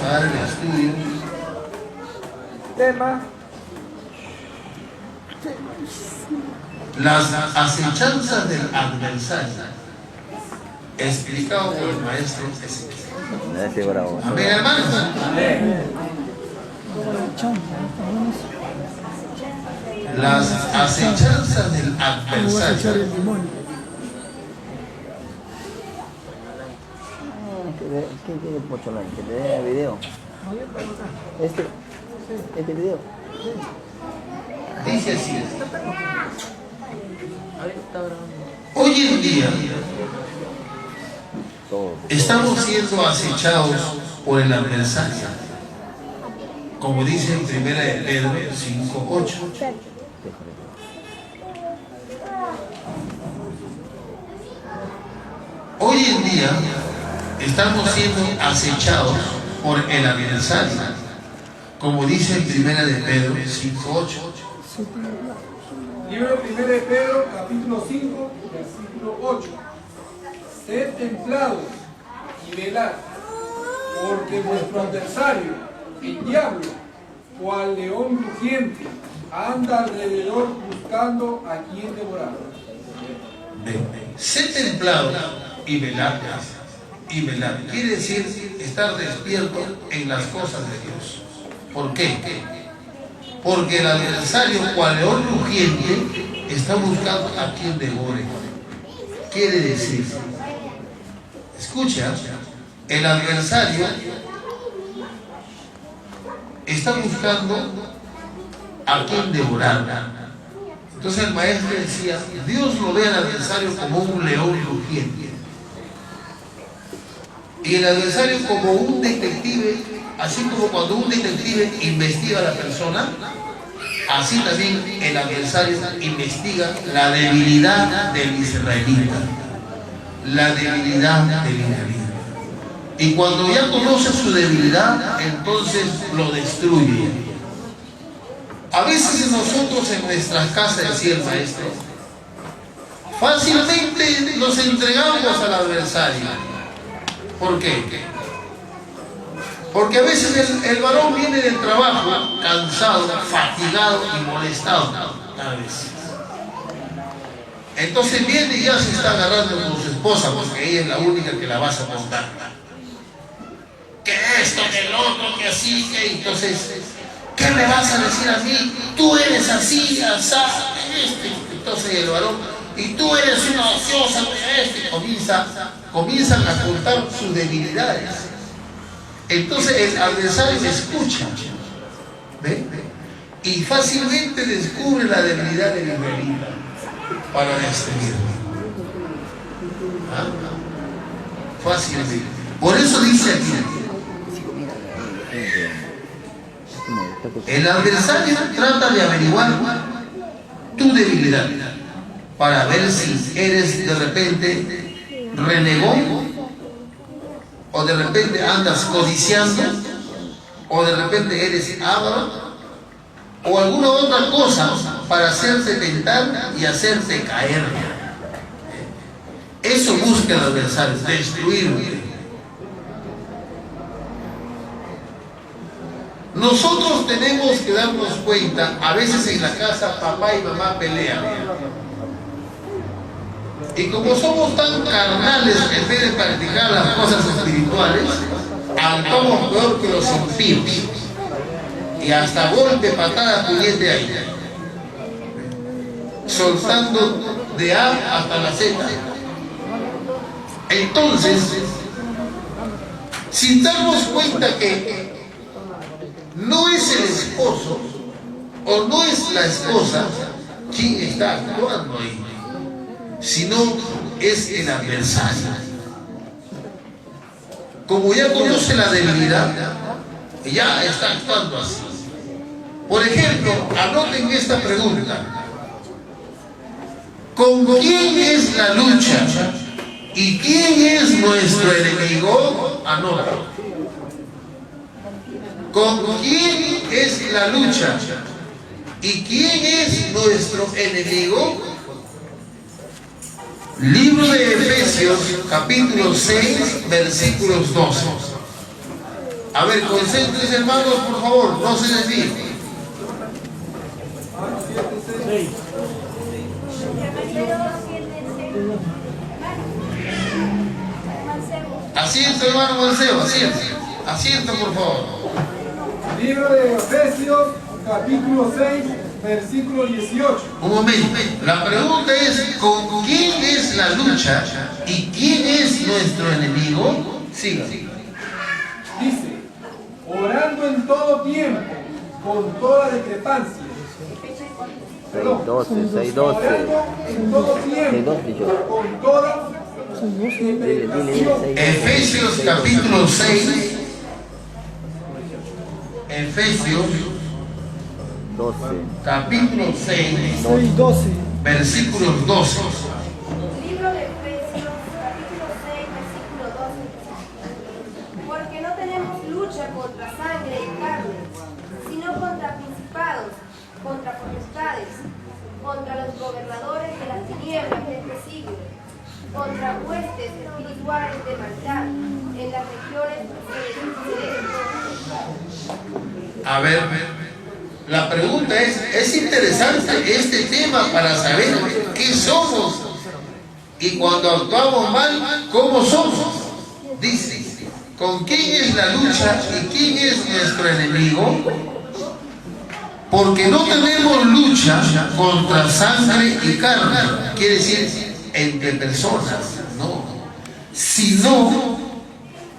a dar el estudio. Tema. Las acechanzas del adversario, explicado por el maestro Ezequiel. Amén, hermanos. Las acechanzas del adversario. ¿Quién tiene Pocholán? ¿Que te dé el video? ¿Este video? Dice así. Hoy en día estamos siendo acechados por el adversario, como dice en 1 de Pedro 5:8. Hoy en día estamos siendo acechados por el adversario, como dice en 1 de Pedro 5:8. Libro 1 de Pedro, capítulo 5, versículo 8. Sed templados y velad, porque vuestro adversario, el diablo, cual león rugiente, anda alrededor buscando a quien devorar. Sed templados y velad. Y velad quiere decir estar despierto en las cosas de Dios. ¿Por qué? Porque el adversario, cual león rugiente, está buscando a quien devore. Quiere decir, escucha, el adversario está buscando a quien devorar. Entonces el maestro decía, Dios lo ve al adversario como un león rugiente. Y el adversario como un detective, así como cuando un detective investiga a la persona, así también el adversario investiga la debilidad del israelita. La debilidad del israelita. Y cuando ya conoce su debilidad, entonces lo destruye. A veces nosotros en nuestras casas, decía el maestro, fácilmente nos entregamos al adversario. ¿Por qué? Porque a veces el varón viene del trabajo cansado, fatigado y molestado. A veces. Entonces viene y ya se está agarrando con su esposa porque ella es la única que la va a soportar. Que esto, que el otro, que así, que entonces, ¿qué me vas a decir a mí? Tú eres así, asá, entonces el varón, y tú eres una ociosa, comienzan a ocultar sus debilidades. Entonces el adversario escucha, ¿ve? Y fácilmente descubre la debilidad del israelita para destruirlo. ¿Ah? Fácilmente. Por eso dice aquí, el adversario trata de averiguar tu debilidad para ver si eres de repente renegón, o de repente andas codiciando, o de repente eres avaro, o alguna otra cosa para hacerte tentar y hacerte caer. Eso busca el adversario, destruirte. Nosotros tenemos que darnos cuenta, a veces en la casa papá y mamá pelean. Y como somos tan carnales en vez de practicar las cosas espirituales, actuamos peor que los impíos. Y hasta golpe, patada, puñete ahí. Soltando de A hasta la Z. Entonces, sin darnos cuenta que no es el esposo o no es la esposa quien está actuando ahí, sino es el adversario. Como ya conoce la debilidad, ya está actuando así. Por ejemplo, anoten esta pregunta: ¿con quién es la lucha? ¿Y quién es nuestro enemigo? Anota. ¿Con quién es la lucha? ¿Y quién es nuestro enemigo? Libro de Efesios, capítulo 6, versículos 12. A ver, concéntrense, hermanos, por favor, no se desvíen. Romanos 7:6. Asiento, hermano Mancebo, asiento. Asiento, por favor. Libro de Efesios, capítulo 6, versículo 18. Un momento. La pregunta es, ¿con quién es la lucha y quién es nuestro enemigo? Siga. Dice, orando en todo tiempo, con toda discrepancia. Perdón. 6:12. Orando en todo tiempo, 6:12. con toda Dile, Efesios capítulo 6. Efesios 12. capítulo 6, 6:12. versículos 12. Libro de Efesios, capítulo 6, versículo 12. Porque no tenemos lucha contra sangre y carne, sino contra principados, contra potestades, contra los gobernadores de las tinieblas de este siglo, contra huestes espirituales de maldad en las regiones celestes. A ver, la pregunta es interesante este tema para saber qué somos y cuando actuamos mal, ¿cómo somos? Dice, ¿con quién es la lucha y quién es nuestro enemigo? Porque no tenemos lucha contra sangre y carne, quiere decir entre personas, no, sino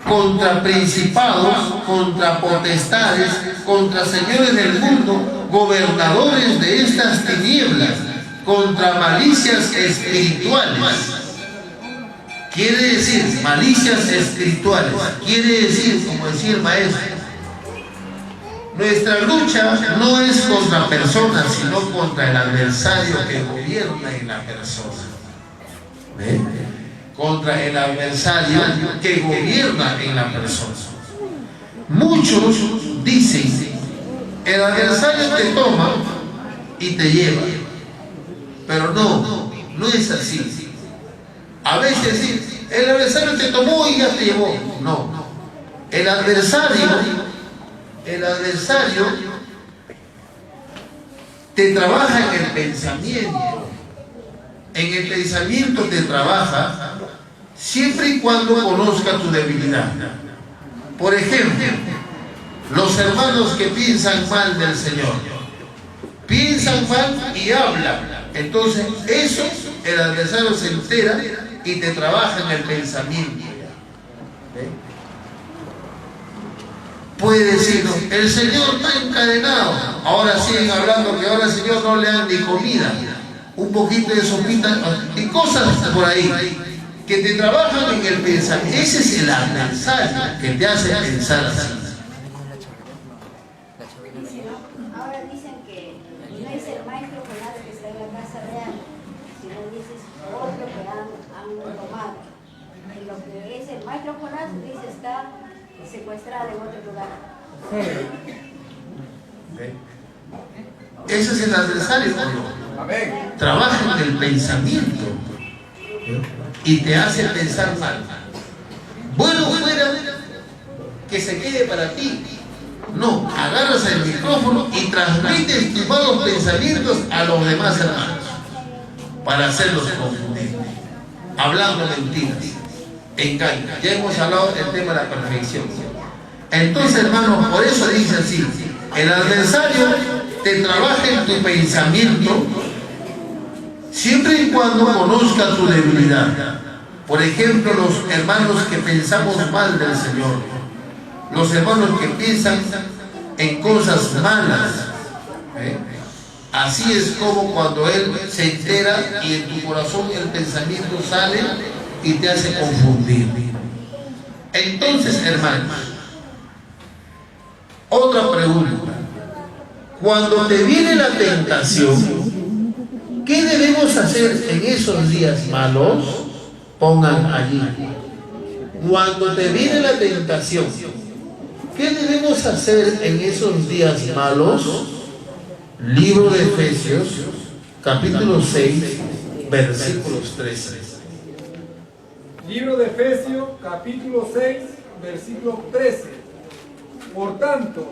contra principados, contra potestades, contra señores del mundo, gobernadores de estas tinieblas, contra malicias espirituales. Quiere decir, malicias espirituales, quiere decir, como decía el maestro, nuestra lucha no es contra personas, sino contra el adversario que gobierna en la persona. ¿Ve? Contra el adversario que gobierna en la persona. Muchos dicen, el adversario te toma y te lleva, pero no es así. A veces sí, el adversario te tomó y ya te llevó. No, el adversario te trabaja en el pensamiento. En el pensamiento te trabaja siempre y cuando conozca tu debilidad. Por ejemplo, los hermanos que piensan mal del Señor, piensan mal y hablan. Entonces, eso el adversario se entera y te trabaja en el pensamiento. ¿Ve? Puede decir, no, el Señor está encadenado. Ahora siguen hablando que ahora el Señor no le dan ni comida, un poquito de sopita y cosas por ahí que te trabajan en el pensamiento. Ese es el adversario que te hace pensar así. Ahora dicen que no es el maestro Jonás que está en la casa real, sino dices otro que han tomado. En lo que es el maestro Jonás, dice, está secuestrado en otro lugar. Ese es el adversario, ¿no? Trabaja en el pensamiento y te hace pensar mal. Bueno fuera que se quede para ti. No, agarras el micrófono y transmites tus malos pensamientos a los demás hermanos para hacerlos confundir, hablando mentiras, engaños. Ya hemos hablado del tema de la perfección. Entonces, hermanos, por eso dice así: el adversario te trabaja en tu pensamiento siempre y cuando conozca tu debilidad. Por ejemplo, los hermanos que pensamos mal del Señor, los hermanos que piensan en cosas malas, así es como cuando Él se entera y en tu corazón el pensamiento sale y te hace confundir. Entonces, hermanos, otra pregunta: cuando te viene la tentación, ¿qué debemos hacer en esos días malos? Pongan allí. Cuando te viene la tentación, ¿qué debemos hacer en esos días malos? Libro de Efesios, capítulo 6, versículos 13. Libro de Efesios, capítulo 6, versículo 13. Por tanto,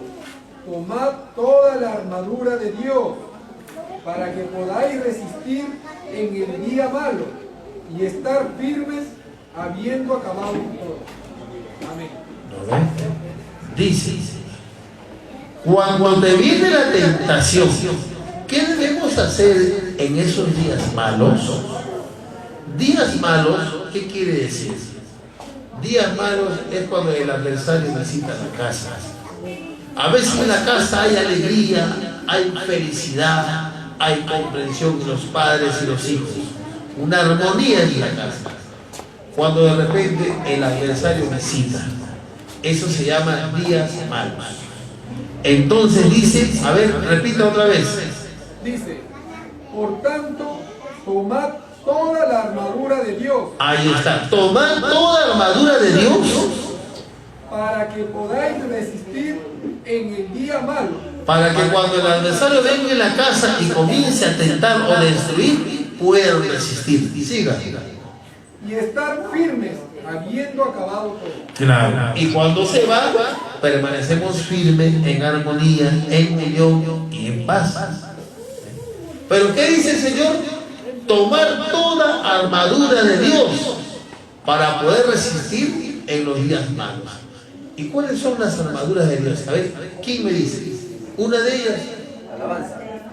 tomad toda la armadura de Dios, para que podáis resistir en el día malo y estar firmes habiendo acabado todo. Amén. ¿Lo ven? Dice, cuando te viene la tentación, ¿qué debemos hacer en esos días malos? Días malos, ¿qué quiere decir? Días malos es cuando el adversario visita la casa. A veces en la casa hay alegría, hay felicidad, hay comprensión de los padres y los hijos, una armonía en la casa. Cuando de repente el adversario visita, eso se llama días malos. Entonces dice, a ver, repita otra vez. Dice, por tanto, tomad toda la armadura de Dios. Ahí está, tomad toda la armadura de Dios para que podáis resistir en el día malo. Para que cuando el adversario venga en la casa y comience a tentar o destruir, puedan resistir. Y siga. Y estar firmes habiendo acabado todo. Claro. Y cuando se va, permanecemos firmes en armonía, en unión y en paz. Pero ¿qué dice el Señor? Tomar toda armadura de Dios para poder resistir en los días malos. ¿Y cuáles son las armaduras de Dios? A ver, ¿quién me dice? Una de ellas,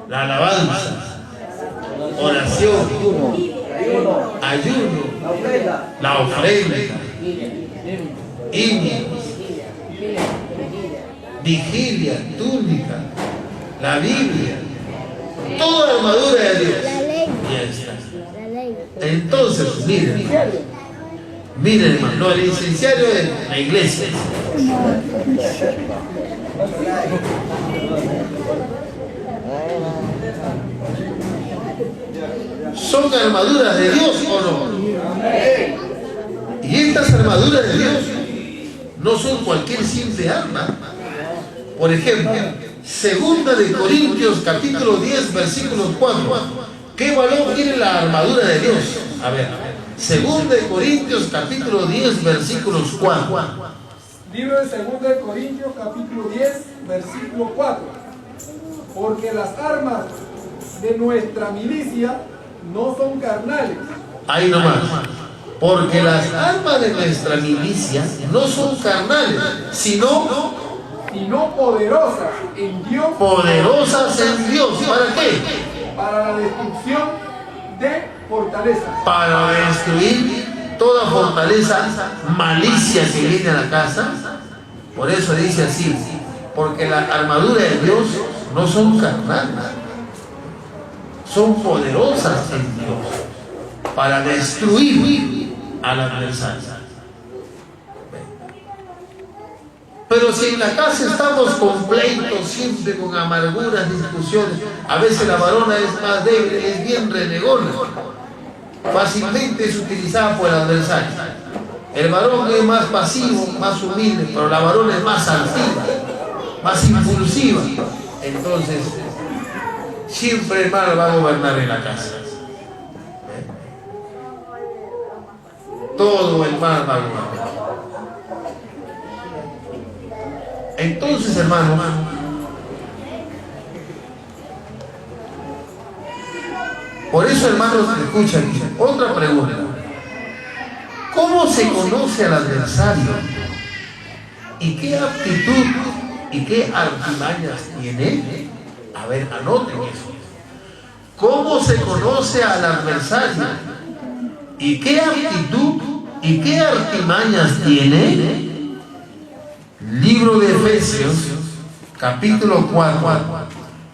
la alabanza, oración, ayuno, la ofrenda, himnos, vigilia, túnica, la Biblia, toda armadura de Dios. Ya está. Entonces, miren hermano, no, el licenciario de la iglesia. ¿Son armaduras de Dios o no? Y estas armaduras de Dios no son cualquier simple arma. Por ejemplo, segunda de Corintios capítulo 10 versículo 4. ¿Qué valor tiene la armadura de Dios? A ver, segunda de Corintios capítulo 10 versículos 4. Libro de 2 de Corintios capítulo 10 versículo 4. Porque las armas de nuestra milicia no son carnales. Ahí nomás. Porque las armas de nuestra milicia no son carnales, sino poderosas en Dios. Poderosas en Dios. ¿Para qué? Para la destrucción de fortalezas. Para destruir toda fortaleza, malicia que viene a la casa. Por eso dice así, porque la armadura de Dios no son carnales, son poderosas en Dios para destruir al adversario. Pero si en la casa estamos con pleitos, siempre con amarguras, discusiones, a veces la varona es más débil, es bien renegona, fácilmente es utilizada por el adversario. El varón es más pasivo, más humilde, pero la varona es más altiva, más impulsiva. Entonces, siempre el mal va a gobernar en la casa. Todo el mal va a gobernar. Entonces, hermanos, por eso, hermanos, escuchan otra pregunta. ¿Cómo se conoce al adversario? ¿Y qué aptitud y qué artimañas tiene? A ver, anoten eso. ¿Cómo se conoce al adversario? ¿Y qué aptitud y qué artimañas tiene? Libro de Efesios, capítulo 4,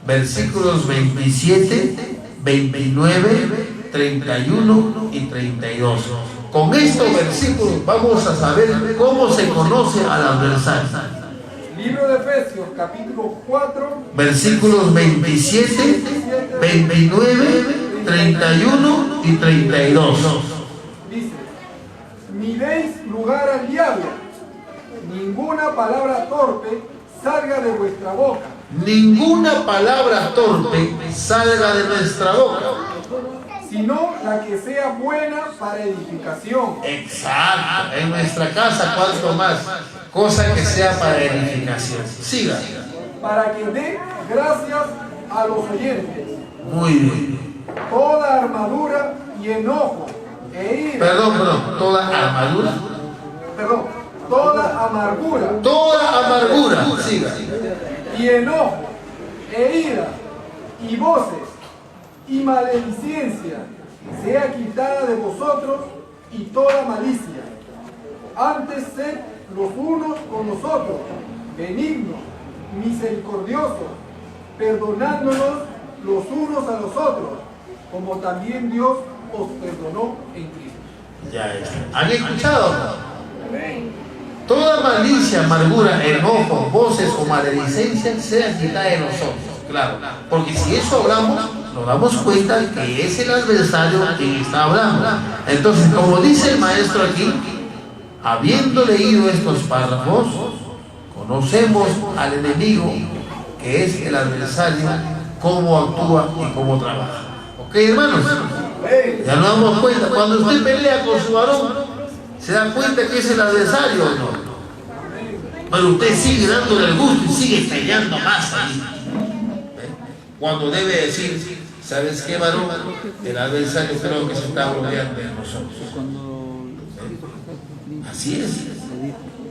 versículos 27, 29, 31 y 32. Con estos versículos vamos a saber cómo se conoce al adversario. Libro de Efesios, capítulo 4, versículos 27, 29, 31 y 32. Dice: ni deis lugar al diablo. Ninguna palabra torpe salga de vuestra boca. Ninguna palabra torpe salga de nuestra boca. sino la que sea buena para edificación. Exacto. En nuestra casa, ¿cuánto más? Cosa que sea para edificación. Siga. Para que dé gracias a los oyentes. Muy bien. Toda armadura y enojo e ira. Perdón. Toda armadura. Perdón. Toda amargura Toda amargura. Siga. y enojo e ira y voces y maledicencia sea quitada de vosotros y toda malicia. Antes sed los unos con los otros, benignos, misericordiosos, perdonándonos los unos a los otros, como también Dios os perdonó en Cristo. Ya está. ¿Han escuchado? Toda malicia, amargura, enojo, voces o maledicencia sea quitada de nosotros. Claro, porque si eso hablamos, nos damos cuenta que es el adversario quien está hablando. Entonces, como dice el maestro aquí, habiendo leído estos párrafos, conocemos al enemigo, que es el adversario, cómo actúa y cómo trabaja. ¿Ok, hermanos? Ya nos damos cuenta. Cuando usted pelea con su varón, ¿se da cuenta que es el adversario o no? Pero usted sigue dándole el gusto y sigue peleando más ahí. Cuando debe decir, ¿sabes qué, varón? El adversario creo que se está rodeando de nosotros. Así es.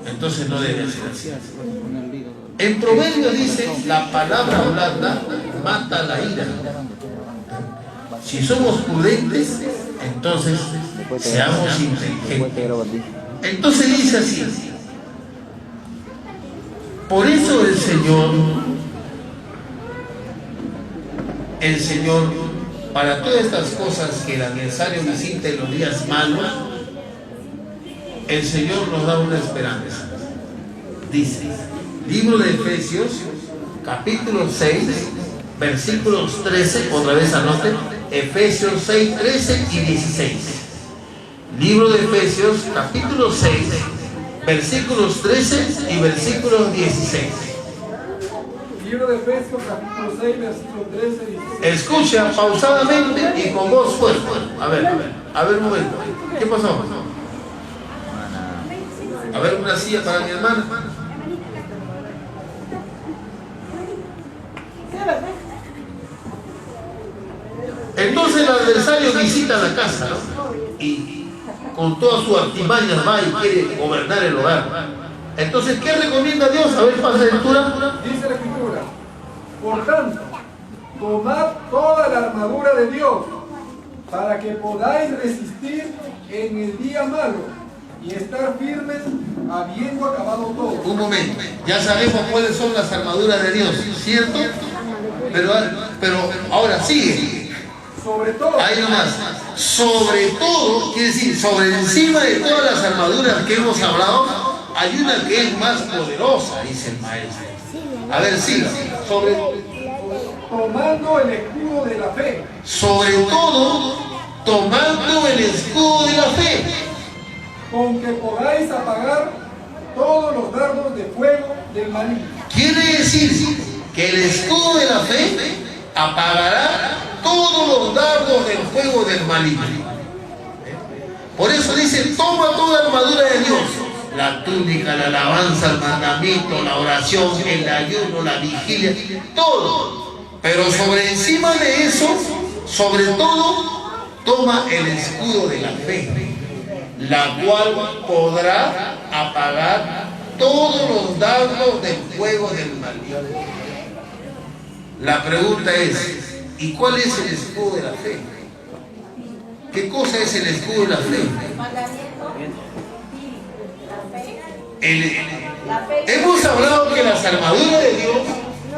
Entonces no debe ser así. En Proverbios dice, la palabra blanda mata la ira. Si somos prudentes, entonces seamos inteligentes. Entonces dice así. Por eso el Señor, para todas estas cosas que el adversario visita en los días malos, el Señor nos da una esperanza. Dice, libro de Efesios, capítulo 6, versículos 13, otra vez anoten, Efesios 6, 13 y 16. Libro de Efesios, capítulo 6, versículos 13 y versículos 16. Libro de Efesios, capítulo 6, versículo 13 y 16. Escucha pausadamente y con voz fuerte. A ver, un momento. ¿Qué pasó? A ver, una silla para mi hermana. Entonces el adversario visita la casa, ¿no? Y con todas sus artimañas va y quiere gobernar el hogar. Entonces, ¿qué recomienda Dios? A ver, pasa la lectura. Dice la Escritura, por tanto, tomad toda la armadura de Dios para que podáis resistir en el día malo y estar firmes habiendo acabado todo. Un momento, ya sabemos cuáles son las armaduras de Dios, ¿cierto? Pero ahora sigue. Sobre todo, Ahí nomás. Sobre todo, quiere decir, sobre encima de todas las armaduras que hemos hablado, hay una que es más poderosa, dice el maestro. A ver, siga. tomando el escudo de la fe, Sobre todo, tomando el escudo de la fe. con que podáis apagar todos los dardos de fuego del maligno. Quiere decir que el escudo de la fe apagará todos los dardos del fuego del maligno. Por eso dice, toma toda la armadura de Dios. La túnica, la alabanza, el mandamiento, la oración, el ayuno, la vigilia, todo. Pero sobre encima de eso, sobre todo, toma el escudo de la fe, la cual podrá apagar todos los dardos del fuego del maligno. La pregunta es, ¿y cuál es el escudo de la fe? ¿Qué cosa es el escudo de la fe? Hemos hablado que las armaduras de Dios,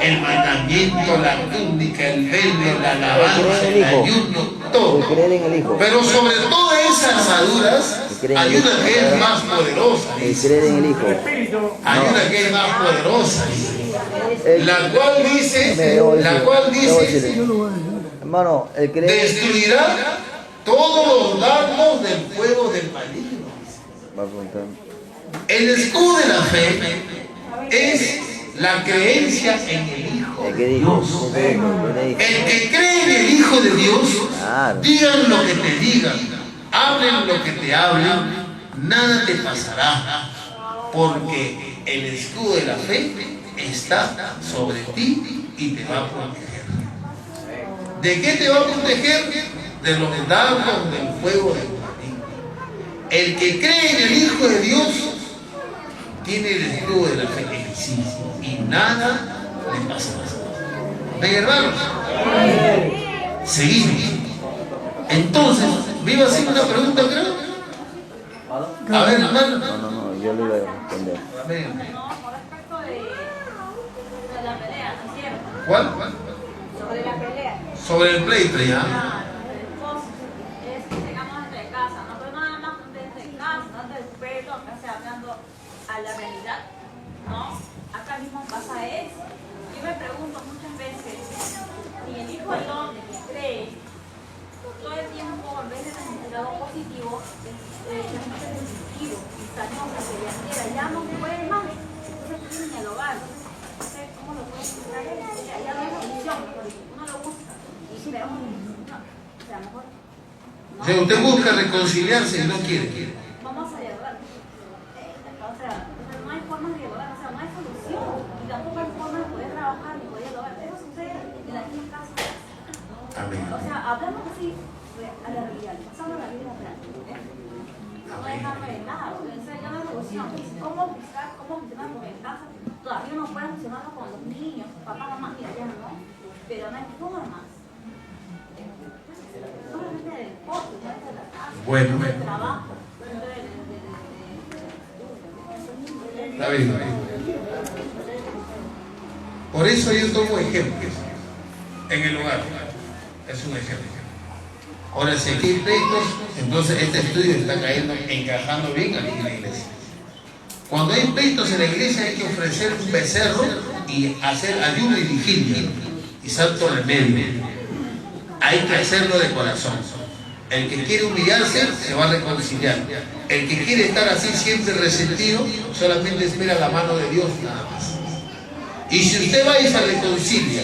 el mandamiento, la túnica, el velo, la alabanza, el ayuno, todo. Pero sobre todas esas armaduras hay una que es más poderosa. Creer en el Hijo. Hay una que es más poderosa, la cual dice, Hermano, el creer. destruirá todos los dardos del fuego del maligno. Va a preguntar. El escudo de la fe es la creencia en el Hijo ¿El de que dijo? Dios. ¿Qué dijo? El que cree en en el Hijo de Dios, Claro. digan lo que te digan, hablen lo que te hablen, nada te pasará, porque el escudo de la fe está sobre ti y te va a proteger. ¿De qué te va a proteger? De los dardos del fuego del maligno. El que cree en el Hijo de Dios tiene el escudo de la fe en sí y nada le pasará. ¿Ven, hermanos? Seguimos. Entonces, ¿me iba a hacer una pregunta, creo? A ver, hermano. No, yo le iba a responder. Amén. Con respecto de la pelea, ¿no es cierto? ¿Cuál? Sobre la pelea. Sobre el pleito, ya. Entonces, es que llegamos desde casa, no pero nada más desde casa, no desde el pelo, acá se hablando a la realidad, ¿no? Acá mismo pasa eso. Yo me pregunto muchas veces, si el hijo del hombre que cree, todo el tiempo, en vez de transmitir algo positivo, transmite positivo, cizañosa, peleadera, ya no puede más, entonces tienen el hogar. No sé cómo lo puede explicar él, ya no es opción, uno lo busca, y pero no, o sea, mejor. O sea, usted busca reconciliarse y no quiere. Vamos a dialogar. O sea, no hay forma de dialogar, o sea, no hay solución, y tampoco hay forma de poder trabajar ni poder dialogar. Eso sucede en la misma casa. Amén. O sea, hablamos así a la realidad, pasando a la vida real. No dejarme de lado, o sea, ya no hay solución. ¿Cómo buscar, cómo funcionar con el casa? Todavía no puede funcionarlo con los niños, papá, mamá, mira, ya no, pero no hay formas. Solamente del deporte, de la casa, Bueno. del trabajo, Está bien. Por eso yo tomo ejemplos en el hogar. Es un ejemplo. Ahora, si aquí hay pleitos, entonces este estudio está encajando bien aquí en la iglesia. Cuando hay pleitos en la iglesia hay que ofrecer un becerro y hacer ayuno y vigilia y santo remedio. Hay que hacerlo de corazón. El que quiere humillarse se va a reconciliar. El que quiere estar así siempre resentido solamente espera la mano de Dios nada más. Y si usted va y se reconcilia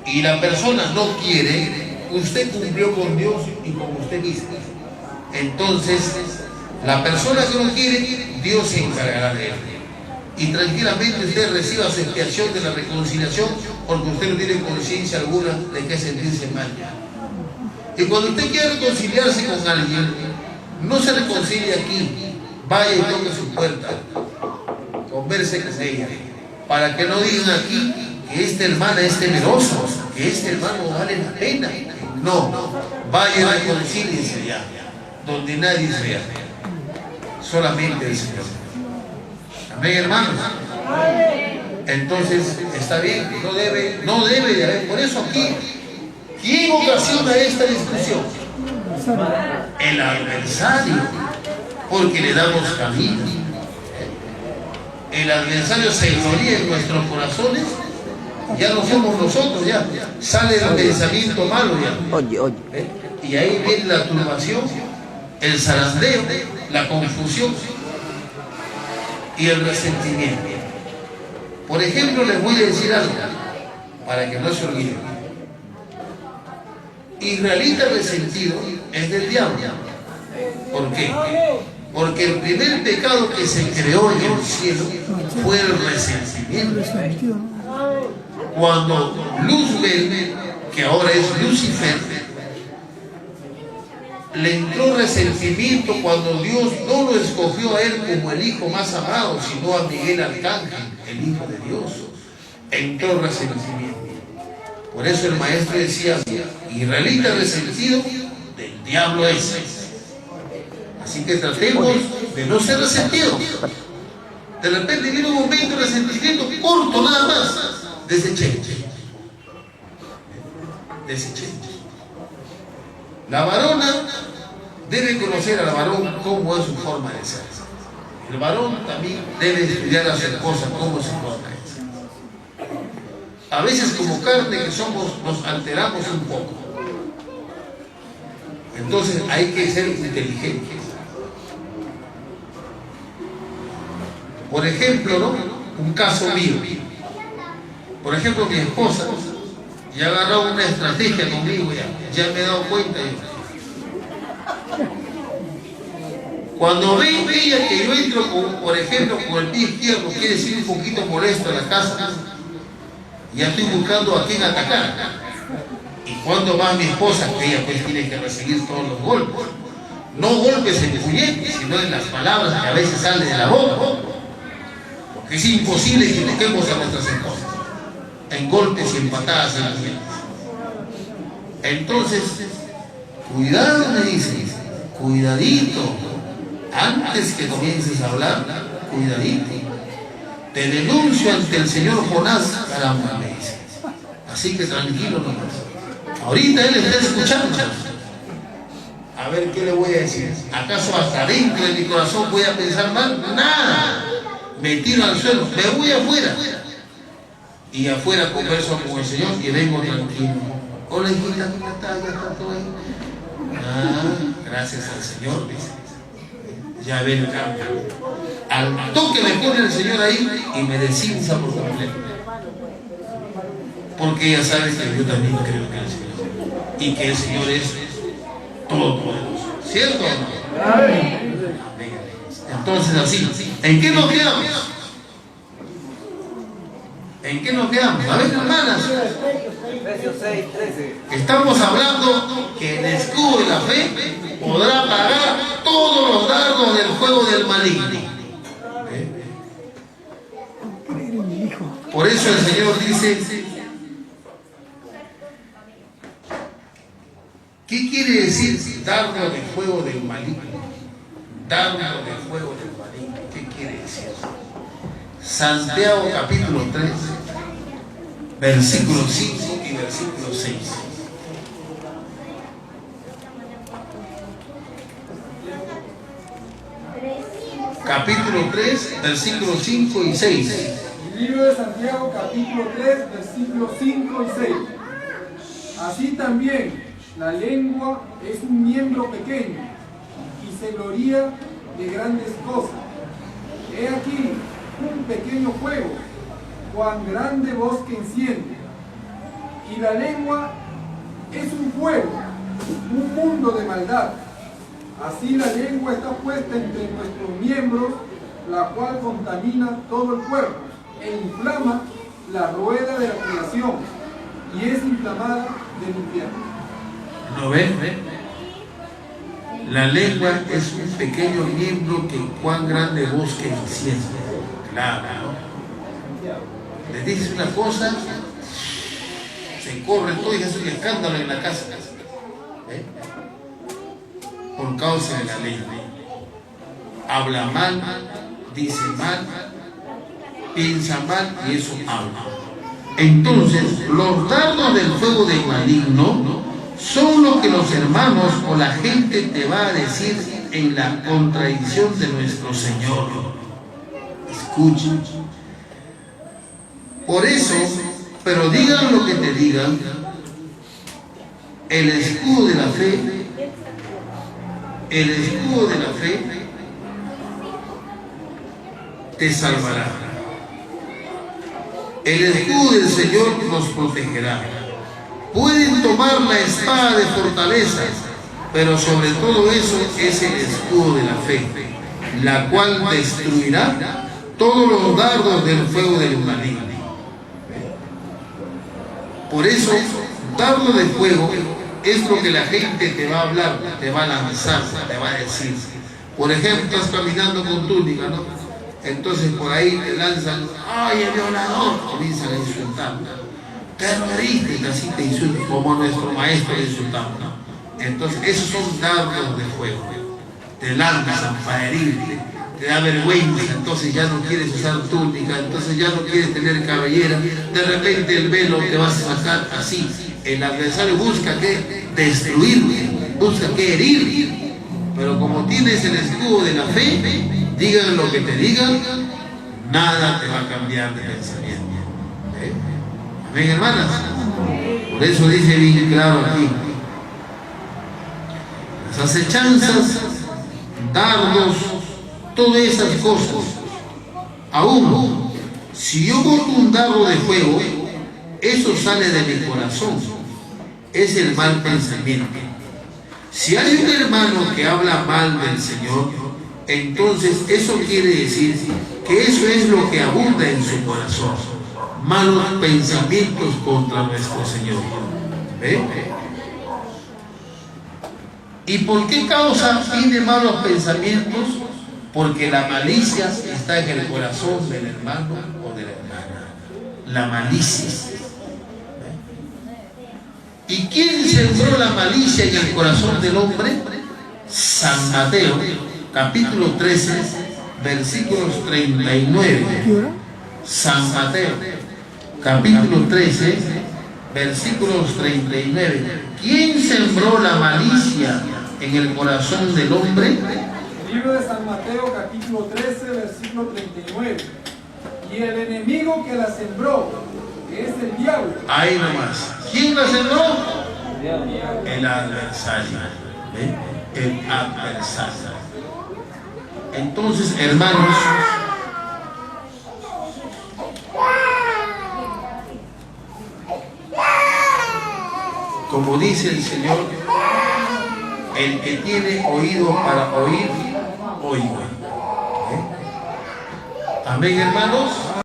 y la persona no quiere, usted cumplió con Dios y con usted mismo. Entonces, la persona que no quiere, Dios se encargará de él. Y tranquilamente usted reciba su expiación de la reconciliación porque usted no tiene conciencia alguna de que sentirse mal. Y cuando usted quiere reconciliarse con alguien, no se reconcilie aquí, vaya y toque su puerta, converse con ella, para que no digan aquí que esta hermana es temerosa, que este hermano vale la pena. No, vaya y reconcíliese ya, donde nadie vea, solamente el Señor. Amén, hermanos. Entonces, está bien, no debe de haber. Por eso aquí, ¿quién ocasiona esta discusión? El adversario, porque le damos camino. El adversario se gloria en nuestros corazones, ya no somos nosotros, ya sale el pensamiento malo ya. Oye. Y ahí viene la turbación, el zarandeo, la confusión y el resentimiento. Por ejemplo, les voy a decir algo para que no se olviden. Israelita resentido es del diablo. ¿Por qué? Porque el primer pecado que se creó en el cielo fue el resentimiento. Cuando Luzbel, que ahora es Lucifer, le entró resentimiento cuando Dios no lo escogió a él como el hijo más amado, sino a Miguel Arcángel, el hijo de Dios. Entró resentimiento. Por eso el maestro decía, israelita resentido, del diablo es. Así que tratemos de no ser resentidos. De repente viene un momento de resentimiento corto nada más. Desechemos. La varona debe conocer al varón cómo es su forma de ser. El varón también debe estudiar a su esposa cómo es su forma de ser. A veces como carne que somos nos alteramos un poco. Entonces hay que ser inteligentes. Por ejemplo, ¿no? Un caso mío. Por ejemplo, mi esposa Y ha agarrado una estrategia conmigo ya me he dado cuenta yo. Cuando ve ella que yo entro, por ejemplo, con el pie izquierdo, quiere decir un poquito molesto en la casa, ya estoy buscando a quién atacar. Y cuando va mi esposa, que ella pues tiene que recibir todos los golpes. No golpes en puñetes, sino en las palabras que a veces salen de la boca. Porque es imposible que toquemos a nuestras esposas en golpes y en patadas en puñetes. Entonces, cuidado, me dices, cuidadito. Antes que comiences a hablar, cuidadito. Te denuncio ante el señor Jonás, caramba, me dice. Así que tranquilo nomás. Ahorita él está escuchando. A ver qué le voy a decir. ¿Acaso hasta dentro de mi corazón voy a pensar mal? Nada. Me tiro al suelo, me voy afuera. Y afuera converso con el Señor y vengo tranquilo. Hola, hijita, ¿cómo estás? ¿Ya está todo ahí? Gracias al Señor, dice. Ya ven el cambio. Al toque me pone el Señor ahí y me descinza por completo. Porque ella sabe que yo también creo que el Señor. Y que el Señor es todopoderoso. ¿Cierto o no? Amén. Entonces así, ¿en qué nos quedamos? ¿En qué nos quedamos? A ver, hermanas. Efesios 6:13. Estamos hablando que el escudo de la fe podrá pagar todos los dardos del fuego del maligno. Por eso el Señor dice, ¿qué quiere decir dardo de fuego del maligno? Dardo de fuego del maligno, ¿qué quiere decir? Santiago capítulo 3, versículo 5 y versículo 6. Capítulo 3, versículos 5 y 6. Libro de Santiago, capítulo 3, versículos 5 y 6. Así también, la lengua es un miembro pequeño y se gloría de grandes cosas. He aquí un pequeño fuego, cuán grande bosque enciende. Y la lengua es un fuego, un mundo de maldad. Así la lengua está puesta entre nuestros miembros, la cual contamina todo el cuerpo e inflama la rueda de la creación y es inflamada del infierno. ¿No ven? La lengua es un pequeño miembro que cuán grande bosque enciende. Claro. Les dices una cosa, se corre todo y hace un escándalo en la casa. ¿Eh? Por causa de la ley. Habla mal, dice mal, piensa mal y eso habla. Entonces, los dardos del fuego del maligno son lo que los hermanos o la gente te va a decir en la contradicción de nuestro Señor. Escuchen. Por eso, pero digan lo que te digan, el escudo de la fe, el escudo de la fe te salvará. El escudo del Señor nos protegerá. Pueden tomar la espada de fortaleza, pero sobre todo eso es el escudo de la fe, la cual destruirá todos los dardos del fuego del maligno. Por eso, dardo de fuego es lo que la gente te va a hablar, te va a lanzar, te va a decir. Por ejemplo, estás caminando con túnica, ¿no? Entonces por ahí te lanzan, ¡ay, el violador! Comienzan a insultar. Terrorista, y así te insultan, como nuestro maestro le insultaba, ¿no? Entonces, esos son dardos de fuego. Te lanzan para herirte, te da vergüenza, entonces ya no quieres usar túnica, entonces ya no quieres tener cabellera, de repente el velo te vas a sacar así. El adversario busca que destruirte, busca que herir, pero como tienes el escudo de la fe, digan lo que te digan, nada te va a cambiar de pensamiento. Amén, hermanas. Por eso dice bien claro aquí, las acechanzas, dardos, todas esas cosas. Aún, si yo boto un dardo de fuego, eso sale de mi corazón, es el mal pensamiento. Si hay un hermano que habla mal del Señor, entonces eso quiere decir que eso es lo que abunda en su corazón, malos pensamientos contra nuestro Señor. ¿Ve? ¿Y por qué causa tiene malos pensamientos? Porque la malicia está en el corazón del hermano o de la hermana. La malicia. ¿Y quién sembró la malicia en el corazón del hombre? San Mateo, capítulo 13, versículos 39. San Mateo, capítulo 13, versículos 39. ¿Quién sembró la malicia en el corazón del hombre? El libro de San Mateo, capítulo 13, versículo 39. Y el enemigo que la sembró, que es el diablo. Ahí nomás. ¿Quién la sembró? El adversario. ¿Ve? El adversario. Entonces, hermanos, como dice el Señor, el que tiene oído para oír, oiga. Amén, hermanos.